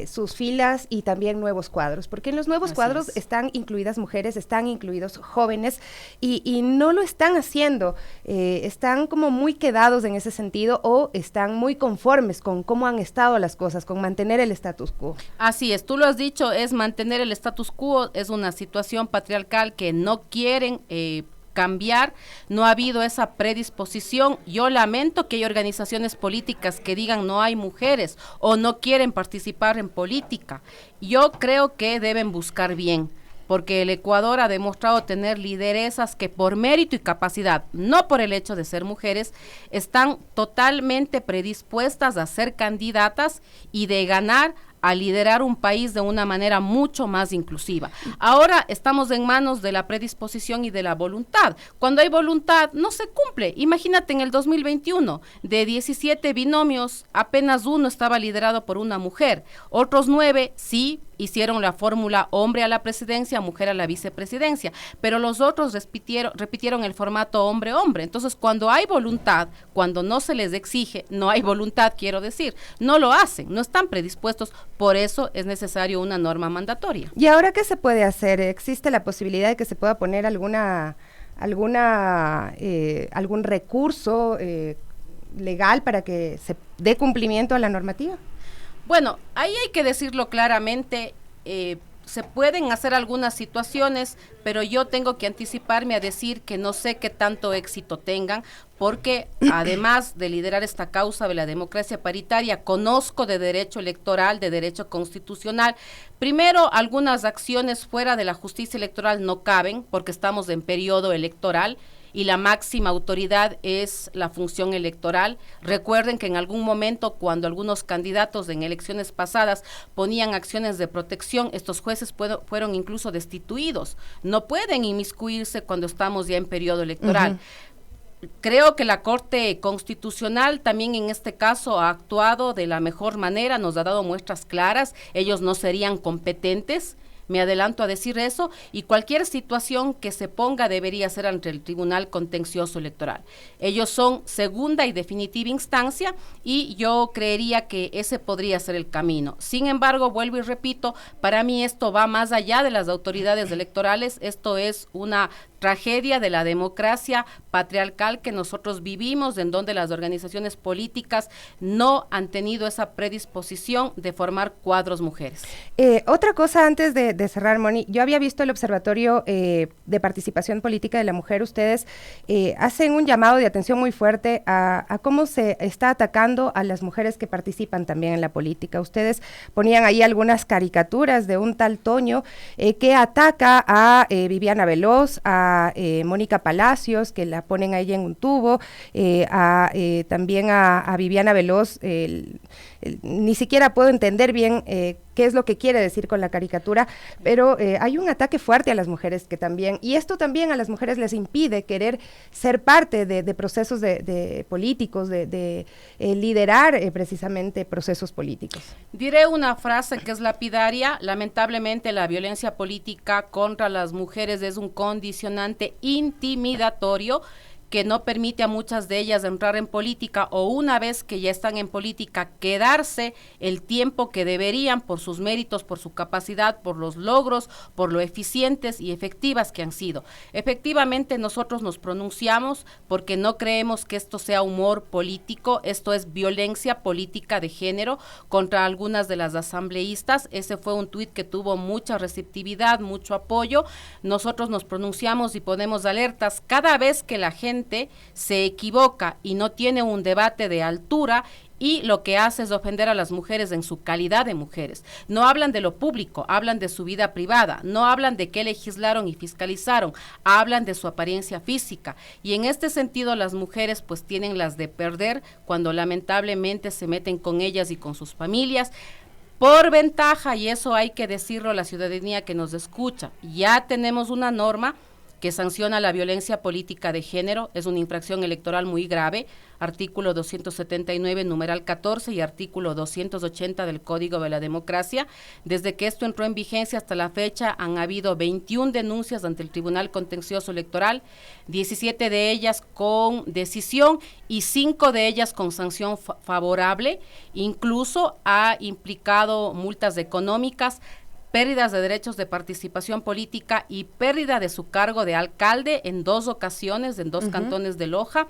sus filas y también nuevos cuadros, porque en los nuevos cuadros están incluidas mujeres, están incluidos jóvenes y no lo están haciendo, están como muy quedados en ese sentido o están muy conformes con cómo han estado las cosas, con mantener el status quo. Así es, tú lo has dicho, es mantener el status quo, es una situación patriarcal que no quieren cambiar, no ha habido esa predisposición. Yo lamento que hay organizaciones políticas que digan no hay mujeres o no quieren participar en política. Yo creo que deben buscar bien, porque el Ecuador ha demostrado tener lideresas que por mérito y capacidad, no por el hecho de ser mujeres, están totalmente predispuestas a ser candidatas y de ganar, a liderar un país de una manera mucho más inclusiva. Ahora estamos en manos de la predisposición y de la voluntad. Cuando hay voluntad, no se cumple. Imagínate en el 2021, de 17 binomios, apenas uno estaba liderado por una mujer. Otros 9, sí, hicieron la fórmula hombre a la presidencia, mujer a la vicepresidencia, pero los otros repitieron el formato hombre-hombre. Entonces, cuando hay voluntad, cuando no se les exige, no hay voluntad, quiero decir, no lo hacen, no están predispuestos, por eso es necesario una norma mandatoria. ¿Y ahora qué se puede hacer? ¿Existe la posibilidad de que se pueda poner algún recurso legal para que se dé cumplimiento a la normativa? Bueno, ahí hay que decirlo claramente, se pueden hacer algunas situaciones, pero yo tengo que anticiparme a decir que no sé qué tanto éxito tengan, porque además de liderar esta causa de la democracia paritaria, conozco de derecho electoral, de derecho constitucional. Primero, algunas acciones fuera de la justicia electoral no caben, porque estamos en periodo electoral, y la máxima autoridad es la función electoral. Recuerden que en algún momento, cuando algunos candidatos en elecciones pasadas ponían acciones de protección, estos jueces fueron incluso destituidos. No pueden inmiscuirse cuando estamos ya en periodo electoral. Creo que la Corte Constitucional también en este caso ha actuado de la mejor manera, nos ha dado muestras claras, ellos no serían competentes. Me adelanto a decir eso, y cualquier situación que se ponga debería ser ante el Tribunal Contencioso Electoral. Ellos son segunda y definitiva instancia y yo creería que ese podría ser el camino. Sin embargo, vuelvo y repito, para mí esto va más allá de las autoridades electorales, esto es una tragedia de la democracia patriarcal que nosotros vivimos, en donde las organizaciones políticas no han tenido esa predisposición de formar cuadros mujeres. Otra cosa antes de cerrar, Moni, yo había visto el Observatorio de Participación Política de la Mujer. Ustedes hacen un llamado de atención muy fuerte a cómo se está atacando a las mujeres que participan también en la política. Ustedes ponían ahí algunas caricaturas de un tal Toño que ataca a Viviana Veloz, a Mónica Palacios, que la ponen a ella en un tubo, también a Viviana Veloz, ni siquiera puedo entender bien qué es lo que quiere decir con la caricatura, pero hay un ataque fuerte a las mujeres que también, y esto también a las mujeres les impide querer ser parte de procesos de políticos, de liderar precisamente procesos políticos. Diré una frase que es lapidaria: lamentablemente la violencia política contra las mujeres es un condicionante intimidatorio que no permite a muchas de ellas entrar en política, o una vez que ya están en política, quedarse el tiempo que deberían por sus méritos, por su capacidad, por los logros, por lo eficientes y efectivas que han sido. Efectivamente, nosotros nos pronunciamos porque no creemos que esto sea humor político, esto es violencia política de género contra algunas de las asambleístas. Ese fue un tuit que tuvo mucha receptividad, mucho apoyo. Nosotros nos pronunciamos y ponemos alertas cada vez que la gente se equivoca y no tiene un debate de altura, y lo que hace es ofender a las mujeres en su calidad de mujeres. No hablan de lo público, hablan de su vida privada, no hablan de qué legislaron y fiscalizaron, hablan de su apariencia física, y en este sentido las mujeres pues tienen las de perder cuando lamentablemente se meten con ellas y con sus familias. Por ventaja, y eso hay que decirlo a la ciudadanía que nos escucha, ya tenemos una norma que sanciona la violencia política de género. Es una infracción electoral muy grave, artículo 279, numeral 14 y artículo 280 del Código de la Democracia. Desde que esto entró en vigencia hasta la fecha han habido 21 denuncias ante el Tribunal Contencioso Electoral, 17 de ellas con decisión y 5 de ellas con sanción favorable. Incluso ha implicado multas económicas, pérdidas de derechos de participación política y pérdida de su cargo de alcalde en 2 ocasiones, en 2 cantones de Loja.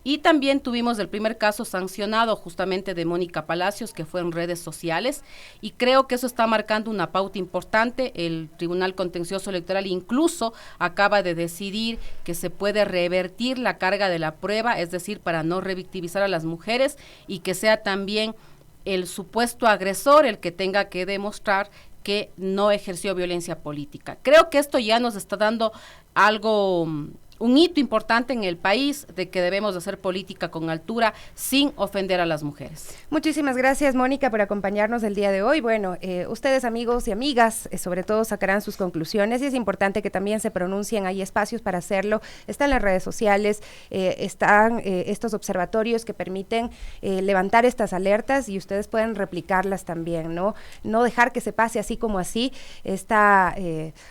Y también tuvimos el primer caso sancionado justamente de Mónica Palacios, que fue en redes sociales, y creo que eso está marcando una pauta importante. El Tribunal Contencioso Electoral incluso acaba de decidir que se puede revertir la carga de la prueba, es decir, para no revictimizar a las mujeres, y que sea también el supuesto agresor el que tenga que demostrar que no ejerció violencia política. Creo que esto ya nos está dando algo, un hito importante en el país, de que debemos de hacer política con altura sin ofender a las mujeres. Muchísimas gracias, Mónica, por acompañarnos el día de hoy. Bueno, ustedes, amigos y amigas, sobre todo sacarán sus conclusiones, y es importante que también se pronuncien. Hay espacios para hacerlo, están las redes sociales, están estos observatorios que permiten levantar estas alertas, y ustedes pueden replicarlas también, ¿no? No dejar que se pase así como así, esta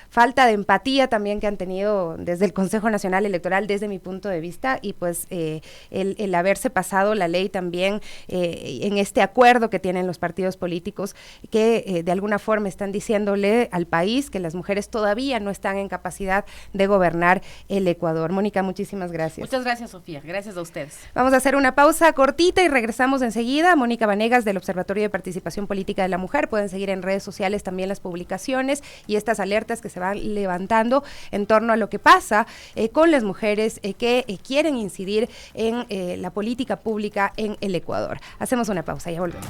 falta de empatía también que han tenido desde el Consejo Nacional Electoral, desde mi punto de vista, y pues el haberse pasado la ley también en este acuerdo que tienen los partidos políticos, que de alguna forma están diciéndole al país que las mujeres todavía no están en capacidad de gobernar el Ecuador. Mónica, muchísimas gracias. Muchas gracias, Sofía. Gracias a ustedes. Vamos a hacer una pausa cortita y regresamos enseguida. Mónica Vanegas, del Observatorio de Participación Política de la Mujer. Pueden seguir en redes sociales también las publicaciones y estas alertas que se van levantando en torno a lo que pasa con las mujeres que quieren incidir en la política pública en el Ecuador. Hacemos una pausa, ya volvemos.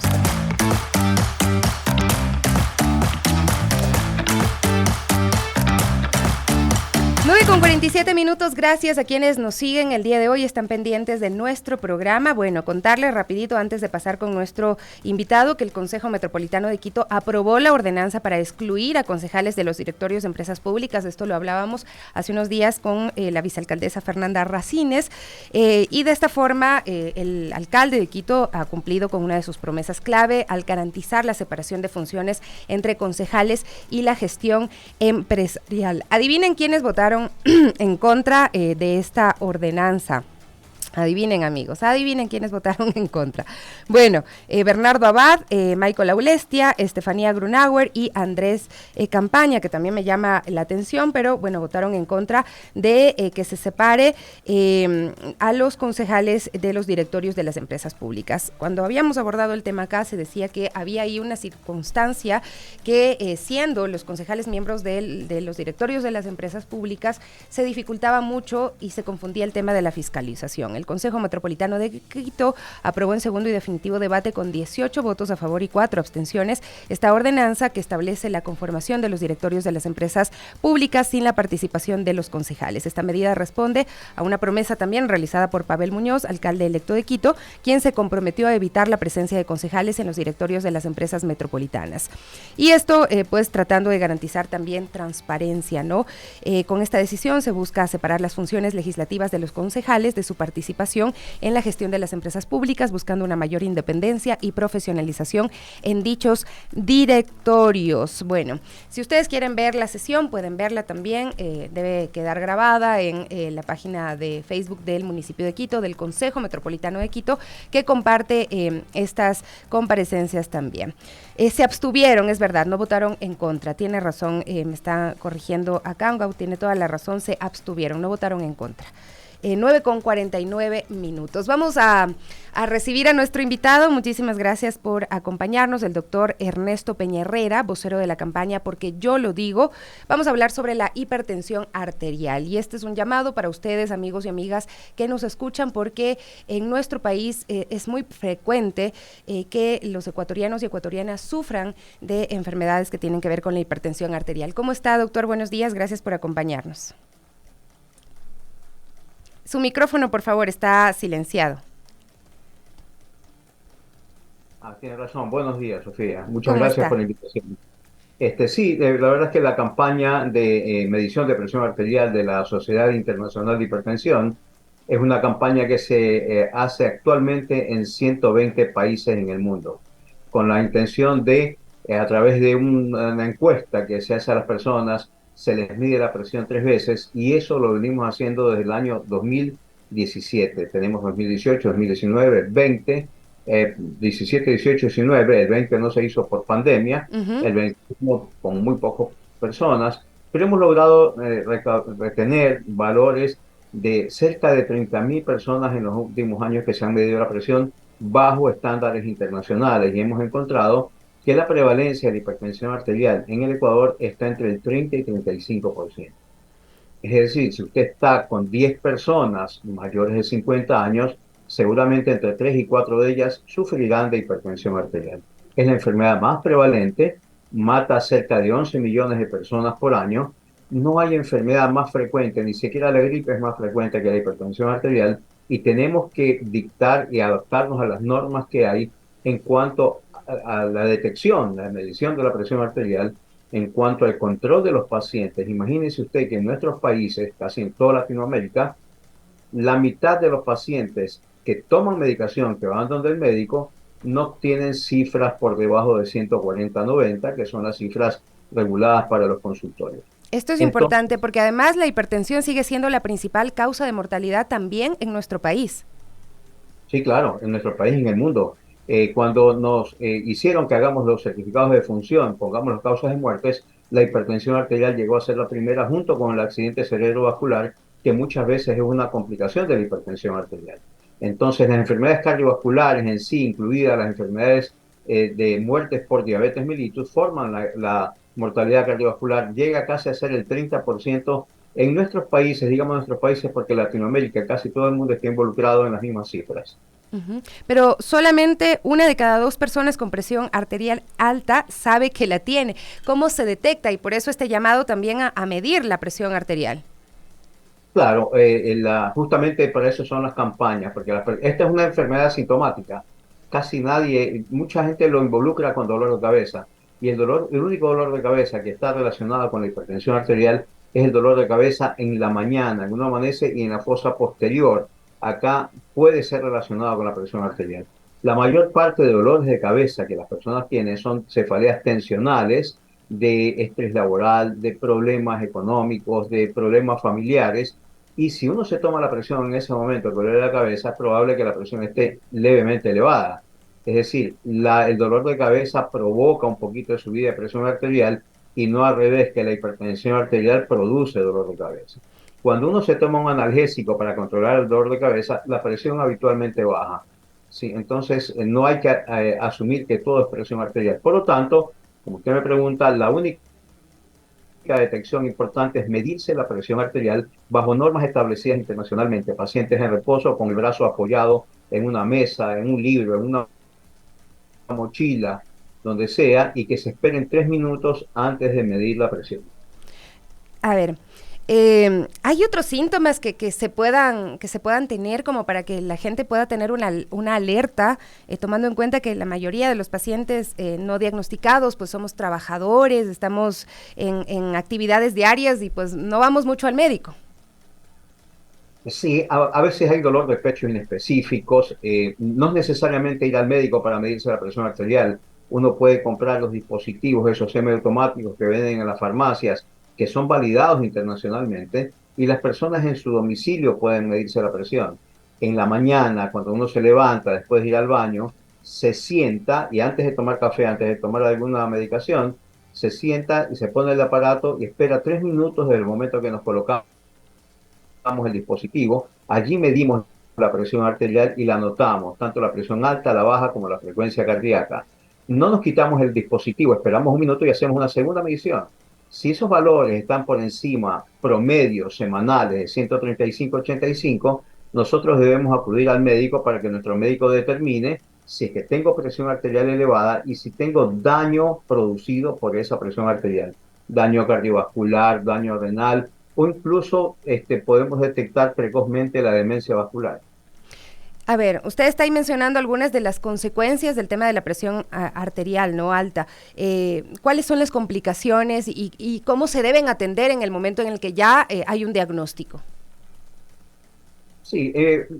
9:47 minutos, gracias a quienes nos siguen el día de hoy, están pendientes de nuestro programa. Bueno, contarles rapidito antes de pasar con nuestro invitado que el Consejo Metropolitano de Quito aprobó la ordenanza para excluir a concejales de los directorios de empresas públicas. Esto lo hablábamos hace unos días con la vicealcaldesa Fernanda Racines, y de esta forma el alcalde de Quito ha cumplido con una de sus promesas clave al garantizar la separación de funciones entre concejales y la gestión empresarial. Adivinen quiénes votaron en contra de esta ordenanza. Adivinen, amigos, adivinen quiénes votaron en contra. Bueno, Bernardo Abad, Michael Aulestia, Estefanía Grunauer y Andrés Campaña, que también me llama la atención, pero bueno, votaron en contra de que se separe a los concejales de los directorios de las empresas públicas. Cuando habíamos abordado el tema acá, se decía que había ahí una circunstancia que siendo los concejales miembros de los directorios de las empresas públicas, se dificultaba mucho y se confundía el tema de la fiscalización. El Consejo Metropolitano de Quito aprobó en segundo y definitivo debate con 18 votos a favor y 4 abstenciones esta ordenanza que establece la conformación de los directorios de las empresas públicas sin la participación de los concejales. Esta medida responde a una promesa también realizada por Pavel Muñoz, alcalde electo de Quito, quien se comprometió a evitar la presencia de concejales en los directorios de las empresas metropolitanas. Y esto pues tratando de garantizar también transparencia, ¿no? Con esta decisión se busca separar las funciones legislativas de los concejales de su participación en la gestión de las empresas públicas, buscando una mayor independencia y profesionalización en dichos directorios. Bueno, si ustedes quieren ver la sesión, pueden verla también, debe quedar grabada en la página de Facebook del municipio de Quito, del Consejo Metropolitano de Quito, que comparte estas comparecencias también. Se abstuvieron, es verdad, no votaron en contra, tiene razón, me está corrigiendo acá, Angau, tiene toda la razón, se abstuvieron, no votaron en contra. 9:49. Vamos a recibir a nuestro invitado. Muchísimas gracias por acompañarnos, el doctor Ernesto Peña Herrera, vocero de la campaña Porque Yo Lo Digo. Vamos a hablar sobre la hipertensión arterial y este es un llamado para ustedes, amigos y amigas que nos escuchan, porque en nuestro país es muy frecuente que los ecuatorianos y ecuatorianas sufran de enfermedades que tienen que ver con la hipertensión arterial. ¿Cómo está, doctor? Buenos días, gracias por acompañarnos. Su micrófono, por favor, está silenciado. Tiene razón. Buenos días, Sofía. Muchas gracias por la invitación. Sí, la verdad es que la campaña de medición de presión arterial de la Sociedad Internacional de Hipertensión es una campaña que se hace actualmente en 120 países en el mundo, con la intención de, a través de una encuesta que se hace a las personas, se les mide la presión 3 veces y eso lo venimos haciendo desde el año 2017. Tenemos 2018, 2019, 20, 17, 18, 19. El 20 no se hizo por pandemia, el 21 con muy pocas personas, pero hemos logrado retener valores de cerca de 30.000 personas en los últimos años que se han medido la presión bajo estándares internacionales y hemos encontrado que la prevalencia de hipertensión arterial en el Ecuador está entre el 30 y 35%. Es decir, si usted está con 10 personas mayores de 50 años, seguramente entre 3 y 4 de ellas sufrirán de hipertensión arterial. Es la enfermedad más prevalente, mata a cerca de 11 millones de personas por año. No hay enfermedad más frecuente, ni siquiera la gripe es más frecuente que la hipertensión arterial, y tenemos que dictar y adaptarnos a las normas que hay en cuanto a la detección, la medición de la presión arterial, en cuanto al control de los pacientes. Imagínense usted que en nuestros países, casi en toda Latinoamérica, la mitad de los pacientes que toman medicación, que van donde el médico, no tienen cifras por debajo de 140-90, que son las cifras reguladas para los consultorios. Esto es importante porque además la hipertensión sigue siendo la principal causa de mortalidad también en nuestro país. Sí, claro, en nuestro país y en el mundo. Cuando nos hicieron que hagamos los certificados de función, pongamos las causas de muertes, la hipertensión arterial llegó a ser la primera junto con el accidente cerebrovascular, que muchas veces es una complicación de la hipertensión arterial. Entonces, las enfermedades cardiovasculares en sí, incluidas las enfermedades de muertes por diabetes mellitus, forman la mortalidad cardiovascular, llega casi a ser el 30% en nuestros países, digamos nuestros países porque Latinoamérica, casi todo el mundo está involucrado en las mismas cifras. Pero solamente 1 de cada 2 personas con presión arterial alta sabe que la tiene. ¿Cómo se detecta? Y por eso este llamado también a medir la presión arterial. Claro, justamente para eso son las campañas, porque esta es una enfermedad sintomática. Casi nadie, mucha gente lo involucra con dolor de cabeza. Y el único dolor de cabeza que está relacionado con la hipertensión arterial es el dolor de cabeza en la mañana, en uno amanece y en la fosa posterior. Acá puede ser relacionado con la presión arterial. La mayor parte de dolores de cabeza que las personas tienen son cefaleas tensionales, de estrés laboral, de problemas económicos, de problemas familiares, Y si uno se toma la presión en ese momento que duele la cabeza, es probable que la presión esté levemente elevada. Es decir, el dolor de cabeza provoca un poquito de subida de presión arterial y no al revés, que la hipertensión arterial produce dolor de cabeza. Cuando uno se toma un analgésico para controlar el dolor de cabeza, la presión habitualmente baja. Sí, entonces, no hay que asumir que todo es presión arterial. Por lo tanto, como usted me pregunta, la única detección importante es medirse la presión arterial bajo normas establecidas internacionalmente. Pacientes en reposo con el brazo apoyado en una mesa, en un libro, en una mochila, donde sea, y que se esperen 3 minutos antes de medir la presión. A ver, ¿hay otros síntomas que se puedan tener como para que la gente pueda tener una alerta, tomando en cuenta que la mayoría de los pacientes no diagnosticados, pues somos trabajadores, estamos en actividades diarias y pues no vamos mucho al médico? Sí, a veces hay dolor de pecho inespecíficos. No es necesariamente ir al médico para medirse la presión arterial. Uno puede comprar los dispositivos, esos semiautomáticos que venden en las farmacias, que son validados internacionalmente, y las personas en su domicilio pueden medirse la presión. En la mañana, cuando uno se levanta después de ir al baño, se sienta, y antes de tomar café, antes de tomar alguna medicación, se sienta y se pone el aparato y espera 3 minutos desde el momento que nos colocamos el dispositivo. Allí medimos la presión arterial y la anotamos, tanto la presión alta, la baja, como la frecuencia cardíaca. No nos quitamos el dispositivo, esperamos un minuto y hacemos una segunda medición. Si esos valores están por encima promedio semanales de 135-85, nosotros debemos acudir al médico para que nuestro médico determine si es que tengo presión arterial elevada y si tengo daño producido por esa presión arterial, daño cardiovascular, daño renal, o incluso podemos detectar precozmente la demencia vascular. A ver, usted está ahí mencionando algunas de las consecuencias del tema de la presión arterial, ¿no? Alta. ¿Cuáles son las complicaciones y cómo se deben atender en el momento en el que ya hay un diagnóstico? Sí,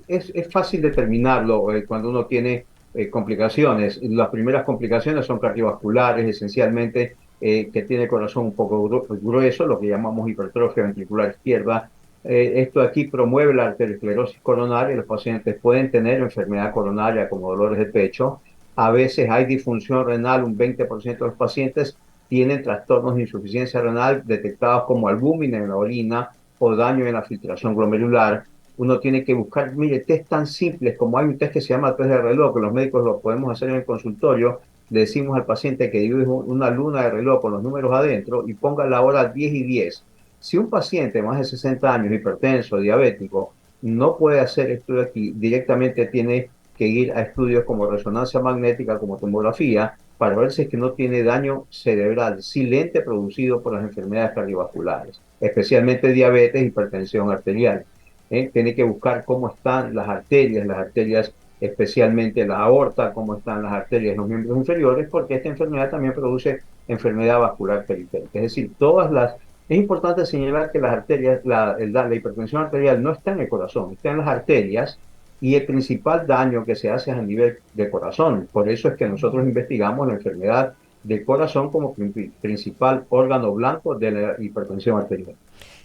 es fácil determinarlo cuando uno tiene complicaciones. Las primeras complicaciones son cardiovasculares, esencialmente, que tiene el corazón un poco grueso, lo que llamamos hipertrofia ventricular izquierda. Esto aquí promueve la arteriosclerosis coronaria. Los pacientes pueden tener enfermedad coronaria como dolores de pecho. A veces hay disfunción renal, un 20% de los pacientes tienen trastornos de insuficiencia renal detectados como albúmina en la orina o daño en la filtración glomerular. Uno tiene que buscar, mire, test tan simples como hay un test que se llama test de reloj, que los médicos lo podemos hacer en el consultorio. Le decimos al paciente que dibuje una luna de reloj con los números adentro y ponga la hora 10 y 10. Si un paciente de más de 60 años, hipertenso, diabético, no puede hacer esto de aquí, directamente tiene que ir a estudios como resonancia magnética, como tomografía, para ver si es que no tiene daño cerebral silente producido por las enfermedades cardiovasculares, especialmente diabetes, hipertensión arterial. Tiene que buscar cómo están las arterias, especialmente la aorta, cómo están las arterias en los miembros inferiores, porque esta enfermedad también produce enfermedad vascular periférica. Es decir, es importante señalar que las arterias, la hipertensión arterial no está en el corazón, está en las arterias, y el principal daño que se hace es a nivel de corazón. Por eso es que nosotros investigamos la enfermedad del corazón como principal órgano blanco de la hipertensión arterial.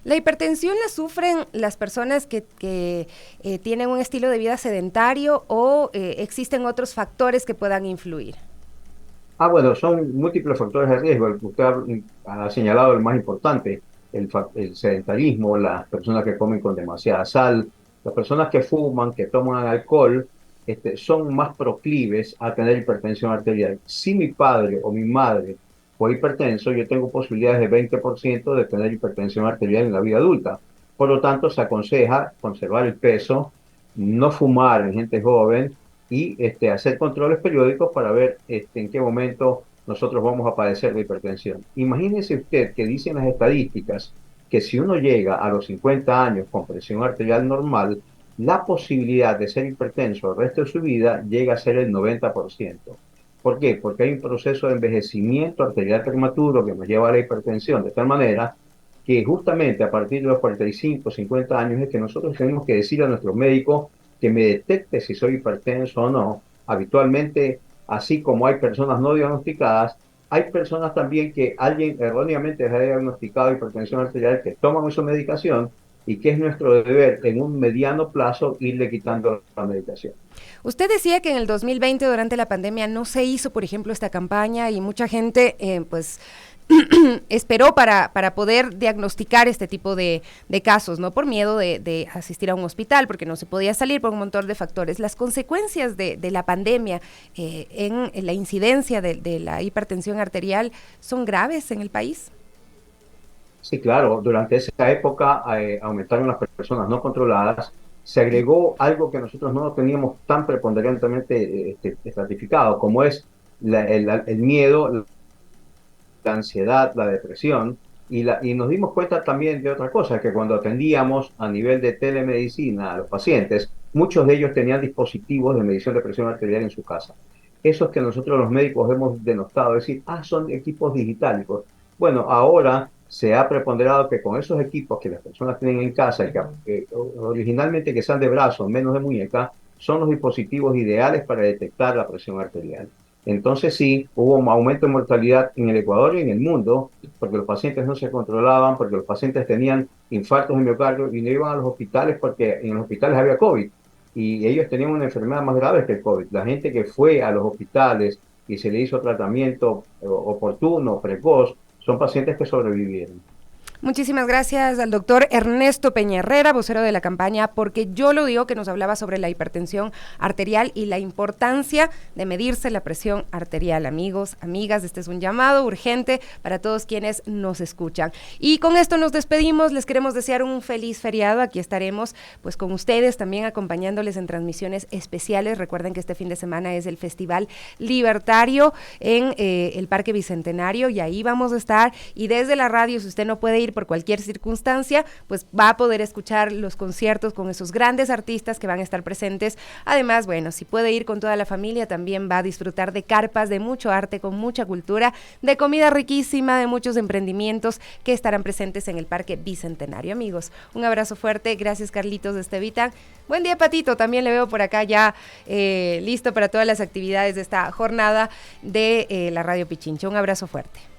¿La hipertensión la sufren las personas que tienen un estilo de vida sedentario o existen otros factores que puedan influir? Bueno, son múltiples factores de riesgo. Usted ha señalado el más importante, el sedentarismo, las personas que comen con demasiada sal, las personas que fuman, que toman alcohol, son más proclives a tener hipertensión arterial. Si mi padre o mi madre fue hipertenso, yo tengo posibilidades de 20% de tener hipertensión arterial en la vida adulta. Por lo tanto, se aconseja conservar el peso, no fumar en gente joven y hacer controles periódicos para ver en qué momento nosotros vamos a padecer de hipertensión. Imagínese usted que dicen las estadísticas que si uno llega a los 50 años con presión arterial normal, la posibilidad de ser hipertenso el resto de su vida llega a ser el 90%. ¿Por qué? Porque hay un proceso de envejecimiento arterial prematuro que nos lleva a la hipertensión, de tal manera que justamente a partir de los 45, 50 años es que nosotros tenemos que decir a nuestro médico que me detecte si soy hipertenso o no. Habitualmente, así como hay personas no diagnosticadas, hay personas también que alguien erróneamente les ha diagnosticado hipertensión arterial, que toman su medicación y que es nuestro deber en un mediano plazo irle quitando la medicación. Usted decía que en el 2020, durante la pandemia, no se hizo, por ejemplo, esta campaña y mucha gente, pues, esperó para poder diagnosticar este tipo de casos, ¿no? Por miedo de asistir a un hospital, porque no se podía salir por un montón de factores. Las consecuencias de la pandemia en la incidencia de la hipertensión arterial son graves en el país. Sí, claro, durante esa época aumentaron las personas no controladas, se agregó algo que nosotros no teníamos tan preponderantemente estratificado, como es el miedo, la ansiedad, la depresión, y nos dimos cuenta también de otra cosa, que cuando atendíamos a nivel de telemedicina a los pacientes, muchos de ellos tenían dispositivos de medición de presión arterial en su casa. Esos que nosotros los médicos hemos denostado, decir, son equipos digitales. Bueno, ahora se ha preponderado que con esos equipos que las personas tienen en casa, que originalmente que sean de brazo, menos de muñeca, son los dispositivos ideales para detectar la presión arterial. Entonces sí, hubo un aumento de mortalidad en el Ecuador y en el mundo, porque los pacientes no se controlaban, porque los pacientes tenían infartos de miocardio y no iban a los hospitales porque en los hospitales había COVID y ellos tenían una enfermedad más grave que el COVID. La gente que fue a los hospitales y se le hizo tratamiento oportuno, precoz, son pacientes que sobrevivieron. Muchísimas gracias al doctor Ernesto Peña Herrera, vocero de la campaña Porque Yo Lo Digo, que nos hablaba sobre la hipertensión arterial y la importancia de medirse la presión arterial. Amigos, amigas, este es un llamado urgente para todos quienes nos escuchan. Y con esto nos despedimos, les queremos desear un feliz feriado. Aquí estaremos pues con ustedes también acompañándoles en transmisiones especiales. Recuerden que este fin de semana es el Festival Libertario en el Parque Bicentenario y ahí vamos a estar. Y desde la radio, si usted no puede ir por cualquier circunstancia, pues va a poder escuchar los conciertos con esos grandes artistas que van a estar presentes. Además, bueno, si puede ir con toda la familia, también va a disfrutar de carpas, de mucho arte, con mucha cultura, de comida riquísima, de muchos emprendimientos que estarán presentes en el Parque Bicentenario. Amigos, un abrazo fuerte. Gracias, Carlitos de Estevita. Buen día, Patito. También le veo por acá ya listo para todas las actividades de esta jornada de la Radio Pichincha. Un abrazo fuerte.